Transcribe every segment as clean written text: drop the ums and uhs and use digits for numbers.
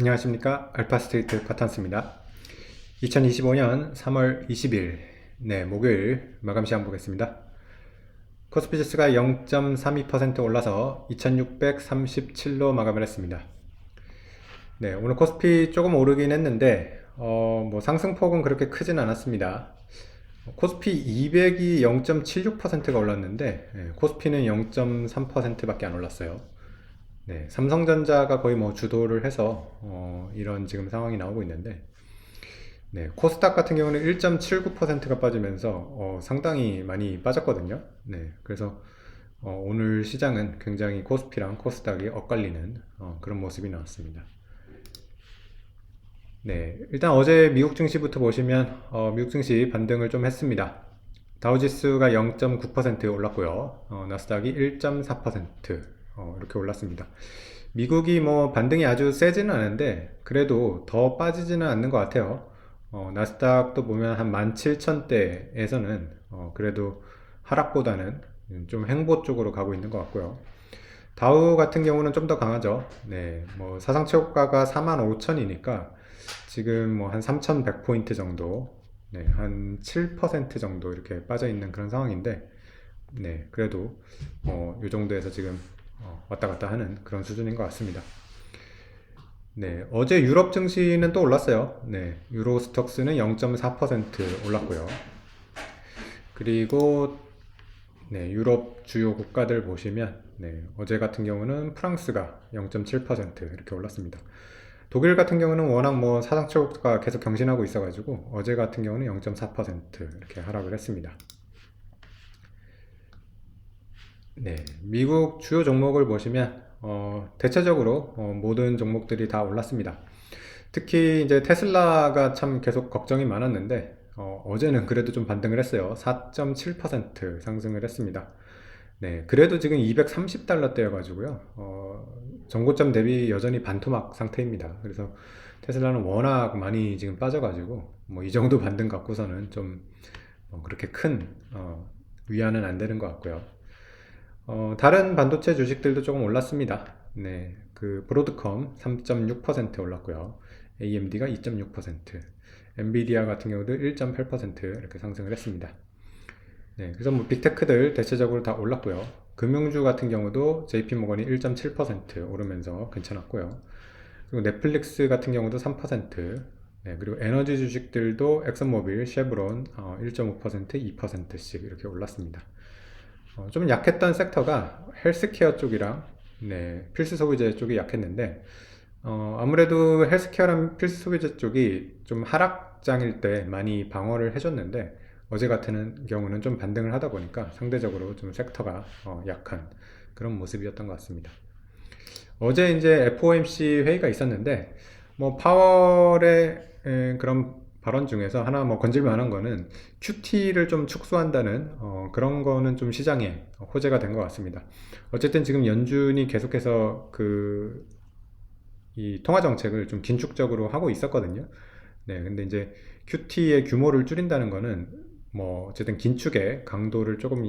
안녕하십니까. 알파스트리트 파탄스입니다. 2025년 3월 20일 목요일 마감 시간 보겠습니다. 코스피 지수가 0.32% 올라서 2637로 마감을 했습니다. 오늘 코스피 조금 오르긴 했는데 뭐 상승폭은 그렇게 크진 않았습니다. 코스피 200이 0.76%가 올랐는데 코스피는 0.3%밖에 안 올랐어요. 삼성전자가 거의 뭐 주도를 해서 이런 지금 상황이 나오고 있는데, 코스닥 같은 경우는 1.79%가 빠지면서 상당히 많이 빠졌거든요. 그래서 오늘 시장은 굉장히 코스피랑 코스닥이 엇갈리는 그런 모습이 나왔습니다. 일단 어제 미국 증시부터 보시면 미국 증시 반등을 좀 했습니다. 다우지수가 0.9% 올랐고요. 나스닥이 1.4% 이렇게 올랐습니다. 미국이 뭐 반등이 아주 세지는 않은데 그래도 더 빠지지는 않는 것 같아요. 나스닥도 보면 한 17,000대에서는 그래도 하락보다는 좀 횡보 쪽으로 가고 있는 것 같고요. 다우 같은 경우는 좀 더 강하죠. 뭐 사상 최고가가 45,000이니까 지금 뭐 한 3,100포인트 정도, 한 7% 정도 이렇게 빠져 있는 그런 상황인데, 그래도 이 정도에서 지금 왔다 갔다 하는 그런 수준인 것 같습니다. 어제 유럽 증시는 또 올랐어요. 유로스톡스는 0.4% 올랐고요. 그리고 유럽 주요 국가들 보시면 어제 같은 경우는 프랑스가 0.7% 이렇게 올랐습니다. 독일 같은 경우는 워낙 뭐 사상 최고가 계속 경신하고 있어가지고 어제 같은 경우는 0.4% 이렇게 하락을 했습니다. 미국 주요 종목을 보시면 대체적으로 모든 종목들이 다 올랐습니다. 특히 이제 테슬라가 참 계속 걱정이 많았는데 어제는 그래도 좀 반등을 했어요. 4.7% 상승을 했습니다. 그래도 지금 230달러대여 가지고요. 전고점 대비 여전히 반토막 상태입니다. 그래서 테슬라는 워낙 많이 지금 빠져가지고 뭐 이 정도 반등 갖고서는 좀 그렇게 큰 위안은 안 되는 것 같고요. 다른 반도체 주식들도 조금 올랐습니다. 그 브로드컴 3.6% 올랐고요. AMD가 2.6%, 엔비디아 같은 경우도 1.8% 이렇게 상승을 했습니다. 그래서 뭐 빅테크들 대체적으로 다 올랐고요. 금융주 같은 경우도 JP모건이 1.7% 오르면서 괜찮았고요. 그리고 넷플릭스 같은 경우도 3%, 그리고 에너지 주식들도 엑슨모빌, 쉐브론 1.5%, 2%씩 이렇게 올랐습니다. 좀 약했던 섹터가 헬스케어 쪽이랑 필수 소비재 쪽이 약했는데 아무래도 헬스케어랑 필수 소비재 쪽이 좀 하락장일 때 많이 방어를 해줬는데 어제 같은 경우는 좀 반등을 하다 보니까 상대적으로 좀 섹터가 약한 그런 모습이었던 것 같습니다. 어제 이제 FOMC 회의가 있었는데 뭐 파월의 그런 발언 중에서 하나 뭐 건질만 한 거는 QT를 좀 축소한다는 그런 거는 좀 시장에 호재가 된 것 같습니다. 어쨌든 지금 연준이 계속해서 이 통화 정책을 좀 긴축적으로 하고 있었거든요. 근데 이제 QT의 규모를 줄인다는 거는 뭐 어쨌든 긴축의 강도를 조금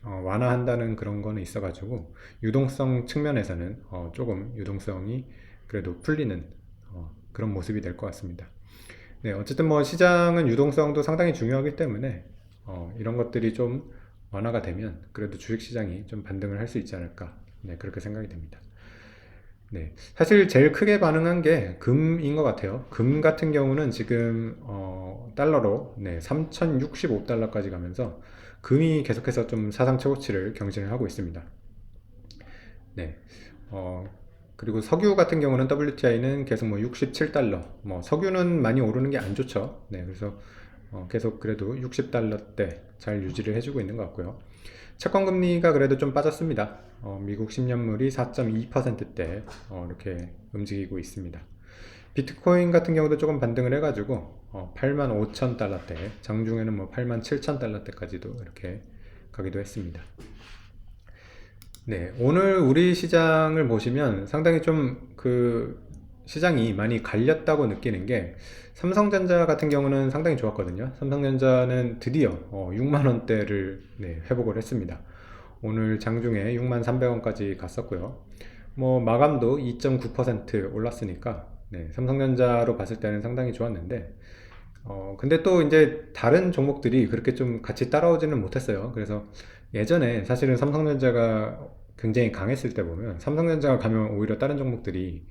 완화한다는 그런 거는 있어가지고 유동성 측면에서는 조금 유동성이 그래도 풀리는 그런 모습이 될 것 같습니다. 어쨌든 뭐 시장은 유동성도 상당히 중요하기 때문에 이런 것들이 좀 완화가 되면 그래도 주식시장이 좀 반등을 할 수 있지 않을까 그렇게 생각이 됩니다. 사실 제일 크게 반응한 게 금인 것 같아요. 금 같은 경우는 지금 달러로 3,065달러까지 가면서 금이 계속해서 좀 사상 최고치를 경신을 하고 있습니다. 네. 어, 그리고 석유 같은 경우는 WTI는 계속 뭐 67달러, 뭐 석유는 많이 오르는 게 안 좋죠. 그래서 계속 그래도 60달러대 잘 유지를 해주고 있는 것 같고요. 채권 금리가 그래도 좀 빠졌습니다. 미국 10년물이 4.2%대 이렇게 움직이고 있습니다. 비트코인 같은 경우도 조금 반등을 해가지고 85,000달러대, 장중에는 뭐 87,000달러대까지도 이렇게 가기도 했습니다. 오늘 우리 시장을 보시면 상당히 좀 시장이 많이 갈렸다고 느끼는 게 삼성전자 같은 경우는 상당히 좋았거든요. 삼성전자는 드디어 6만원대를 회복을 했습니다. 오늘 장중에 6만 300원까지 갔었고요. 뭐 마감도 2.9% 올랐으니까 네, 삼성전자로 봤을 때는 상당히 좋았는데, 근데 또 이제 다른 종목들이 그렇게 좀 같이 따라오지는 못했어요. 그래서 예전에 사실은 삼성전자가 굉장히 강했을 때 보면 삼성전자가 가면 오히려 다른 종목들이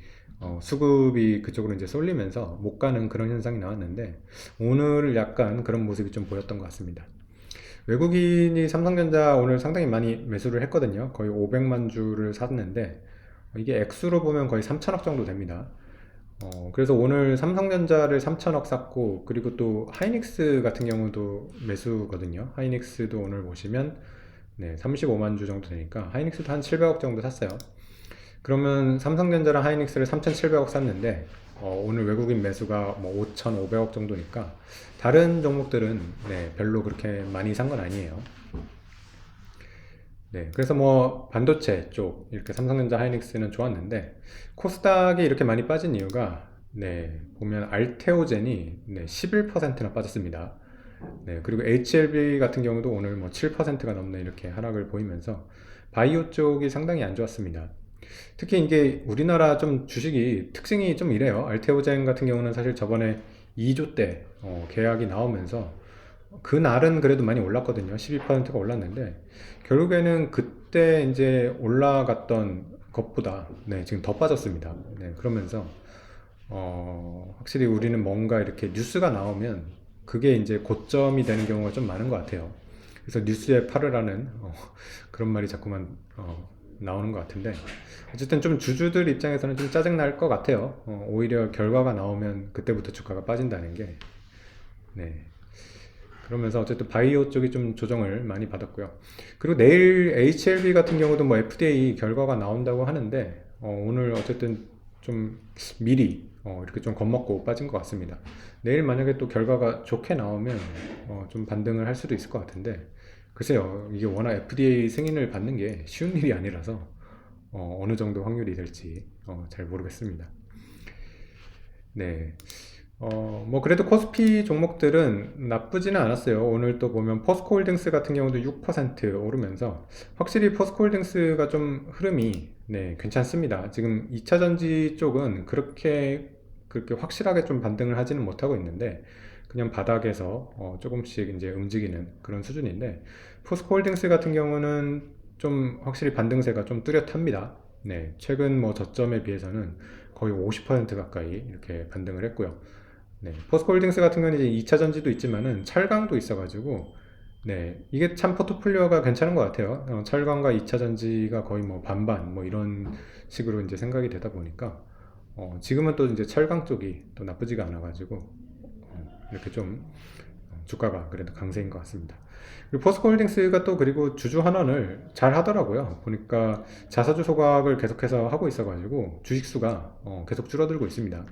수급이 그쪽으로 이제 쏠리면서 못 가는 그런 현상이 나왔는데 오늘 약간 그런 모습이 좀 보였던 것 같습니다. 외국인이 삼성전자 오늘 상당히 많이 매수를 했거든요. 거의 500만 주를 샀는데 이게 액수로 보면 거의 3천억 정도 됩니다. 그래서 오늘 삼성전자를 3천억 샀고, 그리고 또 하이닉스 같은 경우도 매수거든요. 하이닉스도 오늘 보시면, 네, 35만 주 정도 되니까, 하이닉스도 한 700억 정도 샀어요. 그러면 삼성전자랑 하이닉스를 3,700억 샀는데, 오늘 외국인 매수가 뭐 5,500억 정도니까, 다른 종목들은, 네, 별로 그렇게 많이 산 건 아니에요. 네, 그래서 뭐 반도체 쪽 이렇게 삼성전자 하이닉스는 좋았는데 코스닥이 이렇게 많이 빠진 이유가 네, 보면 알테오젠이 네, 11%나 빠졌습니다. 네, 그리고 HLB 같은 경우도 오늘 뭐 7%가 넘는 이렇게 하락을 보이면서 바이오 쪽이 상당히 안 좋았습니다. 특히 이게 우리나라 좀 주식이 특징이 좀 이래요. 알테오젠 같은 경우는 사실 저번에 2조 때 계약이 나오면서 그날은 그래도 많이 올랐거든요. 12%가 올랐는데 결국에는 그때 이제 올라갔던 것보다 네, 지금 더 빠졌습니다. 네, 그러면서 확실히 우리는 뭔가 이렇게 뉴스가 나오면 그게 이제 고점이 되는 경우가 좀 많은 것 같아요. 그래서 뉴스에 팔으라는 그런 말이 자꾸만 나오는 것 같은데 어쨌든 좀 주주들 입장에서는 좀 짜증 날 것 같아요. 오히려 결과가 나오면 그때부터 주가가 빠진다는 게 네. 그러면서 어쨌든 바이오 쪽이 좀 조정을 많이 받았고요. 그리고 내일 HLB 같은 경우도 뭐 FDA 결과가 나온다고 하는데 오늘 어쨌든 좀 미리 이렇게 좀 겁먹고 빠진 것 같습니다. 내일 만약에 또 결과가 좋게 나오면 좀 반등을 할 수도 있을 것 같은데 글쎄요 이게 워낙 FDA 승인을 받는 게 쉬운 일이 아니라서 어느 정도 확률이 될지 잘 모르겠습니다. 네. 뭐 그래도 코스피 종목들은 나쁘지는 않았어요. 오늘 또 보면 포스코홀딩스 같은 경우도 6% 오르면서 확실히 포스코홀딩스가 좀 흐름이 네, 괜찮습니다. 지금 2차전지 쪽은 그렇게 확실하게 좀 반등을 하지는 못하고 있는데 그냥 바닥에서 조금씩 이제 움직이는 그런 수준인데 포스코홀딩스 같은 경우는 좀 확실히 반등세가 좀 뚜렷합니다. 네, 최근 뭐 저점에 비해서는 거의 50% 가까이 이렇게 반등을 했고요. 네, 포스코홀딩스 같은 경우는 이제 2차 전지도 있지만은 철강도 있어가지고 네, 이게 참 포트폴리오가 괜찮은 것 같아요. 철강과 2차 전지가 거의 뭐 반반 뭐 이런 식으로 이제 생각이 되다 보니까 지금은 또 이제 철강 쪽이 또 나쁘지가 않아가지고 이렇게 좀 주가가 그래도 강세인 것 같습니다. 그리고 포스코홀딩스가 또 그리고 주주 환원을 잘 하더라고요. 보니까 자사주 소각을 계속해서 하고 있어가지고 주식수가 계속 줄어들고 있습니다.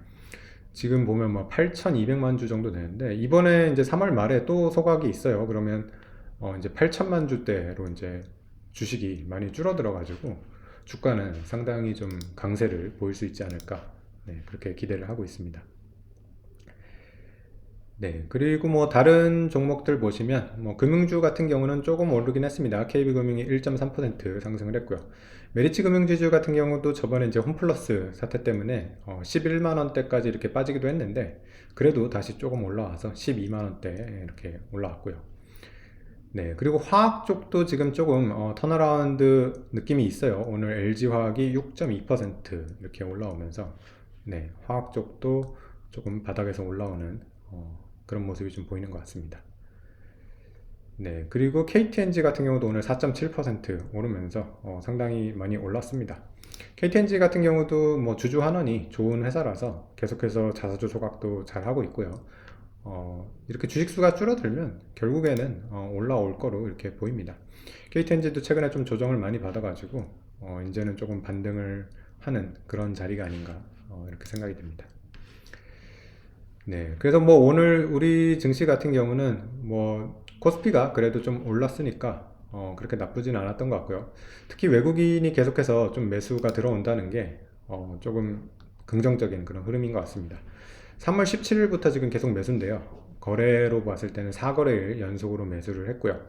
지금 보면 뭐 8,200만 주 정도 되는데 이번에 이제 3월 말에 또 소각이 있어요. 그러면 이제 8천만 주대로 이제 주식이 많이 줄어들어 가지고 주가는 상당히 좀 강세를 보일 수 있지 않을까. 네, 그렇게 기대를 하고 있습니다. 네, 그리고 뭐 다른 종목들 보시면 뭐 금융주 같은 경우는 조금 오르긴 했습니다. KB금융이 1.3% 상승을 했고요. 메리츠 금융지주 같은 경우도 저번에 이제 홈플러스 사태 때문에 11만 원대까지 이렇게 빠지기도 했는데 그래도 다시 조금 올라와서 12만 원대 이렇게 올라왔고요. 네, 그리고 화학 쪽도 지금 조금 턴어라운드 느낌이 있어요. 오늘 LG화학이 6.2% 이렇게 올라오면서 네, 화학 쪽도 조금 바닥에서 올라오는 그런 모습이 좀 보이는 것 같습니다. 네, 그리고 KTNG 같은 경우도 오늘 4.7% 오르면서 상당히 많이 올랐습니다. KTNG 같은 경우도 뭐 주주 환원이 좋은 회사라서 계속해서 자사주 소각도 잘 하고 있고요. 이렇게 주식수가 줄어들면 결국에는 올라올 거로 이렇게 보입니다. KTNG도 최근에 좀 조정을 많이 받아가지고 이제는 조금 반등을 하는 그런 자리가 아닌가 이렇게 생각이 됩니다. 네, 그래서 뭐 오늘 우리 증시 같은 경우는 뭐 코스피가 그래도 좀 올랐으니까 그렇게 나쁘진 않았던 것 같고요. 특히 외국인이 계속해서 좀 매수가 들어온다는 게 조금 긍정적인 그런 흐름인 것 같습니다. 3월 17일부터 지금 계속 매수인데요. 거래로 봤을 때는 4거래일 연속으로 매수를 했고요.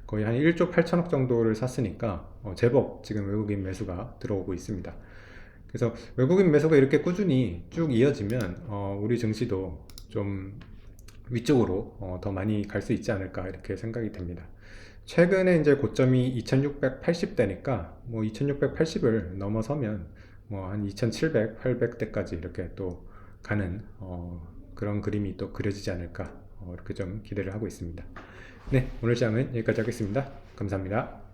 거의 한 1조 8천억 정도를 샀으니까 제법 지금 외국인 매수가 들어오고 있습니다. 그래서 외국인 매수가 이렇게 꾸준히 쭉 이어지면 우리 증시도 좀 위쪽으로 더 많이 갈 수 있지 않을까 이렇게 생각이 됩니다. 최근에 이제 고점이 2680대니까 뭐 2680을 넘어서면 뭐 한 2700, 800대까지 이렇게 또 가는 그런 그림이 또 그려지지 않을까 이렇게 좀 기대를 하고 있습니다. 네, 오늘 시장은 여기까지 하겠습니다. 감사합니다.